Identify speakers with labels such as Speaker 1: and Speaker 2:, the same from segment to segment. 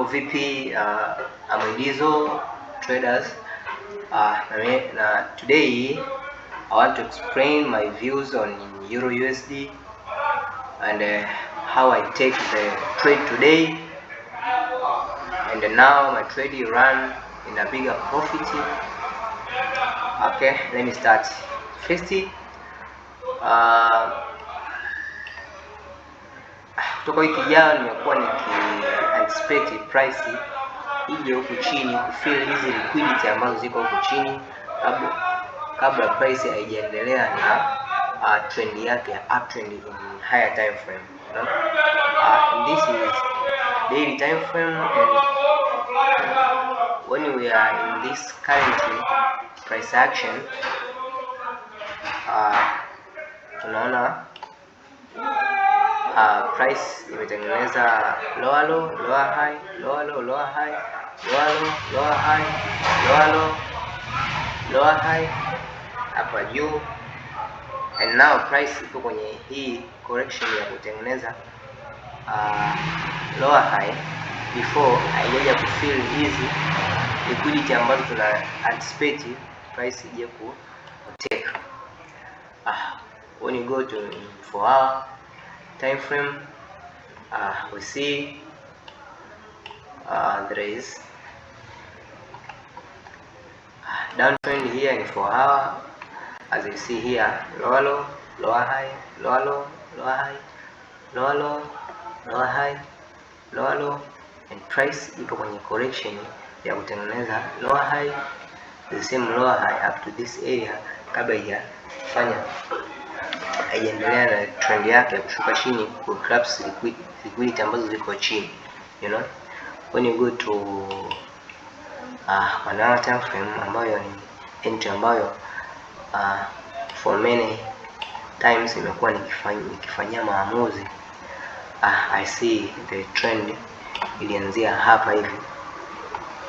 Speaker 1: Mambo vipi? Amedizo traders. Today I want to explain my views on Euro USD and how I take the trade today, and now my trade run in a bigger profit. Okay, let me start. First, kutoka wiki jana nimekuwa anticipate price ije huku chini kufill hizi liquidity ambazo ziko huku chini kabla price haijaendelea na trend yake ya uptrend in higher time frame, you know? This is daily time frame, and when we are in this currently price action, tunaona price imetengeneza lower low, lower high, lower low, lower high, lower low, lower high, lower low, lower high hapa juu, and now price ipo kwenye hii correction ya kutengeneza lower high before haijaja kufill hizi liquidity ambazo tuna anticipate price ije ku take. When you go to 4-hour time frame, we see there is downtrend here in 4-hour, as you see here, lower low, lower high, lower low, lower high, lower low, lower high, lower low, and price ipo kwenye correction ya kutengeneza lower high, the same lower high up to this area kabla haijaendelea na trend yake ya kushuka chini ku collapse liquidity ambazo ziko chini, you know. When you go to 1-hour time frame, ambayo ni entry ambayo for many times imekuwa nikifanyia maamuzi, I see the trend ilianzia hapa hivi,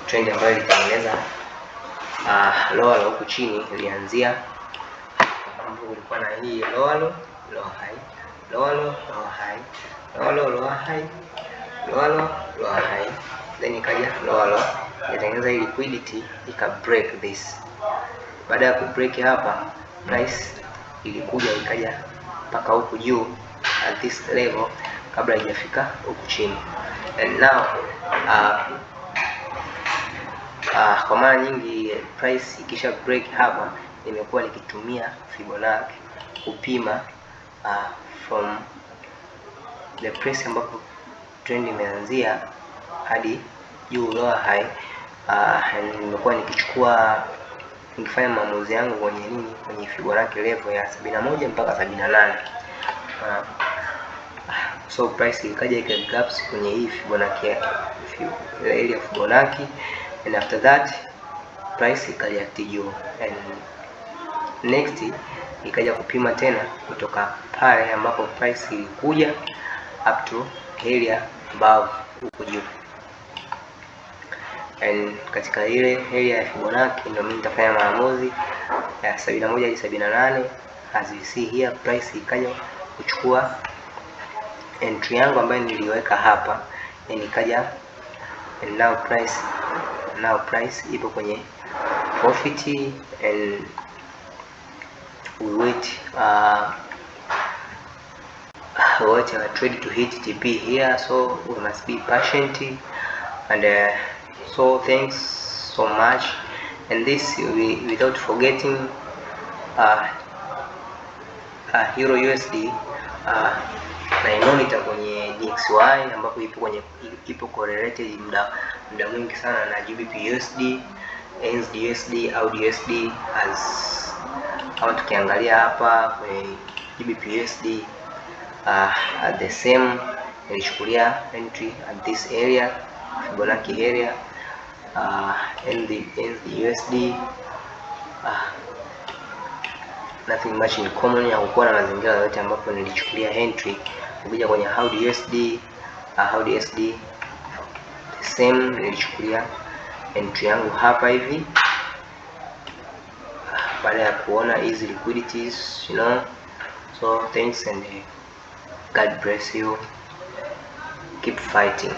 Speaker 1: trend ambayo ilitengeneza lower low huku chini ilianzia ambapo kulikuwa na hii lower low, lower high, lower low, lower high, lower low, lower high, lower low, lower high, then ikaja lower low, ikatengeneza hii liquidity ika break this. Baada ya ku break hapa, price ilikuja ikaja mpaka huku juu at this level kabla haijafika huku chini, and now kwa mara nyingi price ikisha break hapa, nimekuwa nikitumia Fibonacci kupima from the price ambapo trend imeanzia hadi juu lower high, and nimekuwa nikifanya maamuzi yangu kwenye Fibonacci level ya 71 mpaka 78. So price ikaja ikagaps kwenye hii Fibonacci area Fibonacci, and after that price ikareact juu, and next ikaja kupima tena kutoka pale ambapo price ilikuja up to area above huko juu, and katika ile area ya Fibonacci ndio mimi nitafanya maamuzi ya 71 hadi 78. As you see here, price ikaja kuchukua entry yangu ambayo niliweka hapa, and ikaja, and now price ipo kwenye profit, and we wait our trade to hit TP here, so we must be patient, and so thanks so much. And this without forgetting Euro USD na monitor kwenye DXY ambapo ipo correlated muda mwingi sana na GBP USD, AUD USD au USD. As kama tukiangalia hapa kwenye GBP USD, at the same nilichukulia entry at this area Fibonacci area, and the USD nothing much in common, ya kuwa na mazingira yote ambapo nilichukulia entry. Ukija kwenye AUD USD, AUD USD the same, nilichukulia entry yangu hapa hivi baada ya kuona hizi liquidities, you know. So thanks, and God bless you, keep fighting.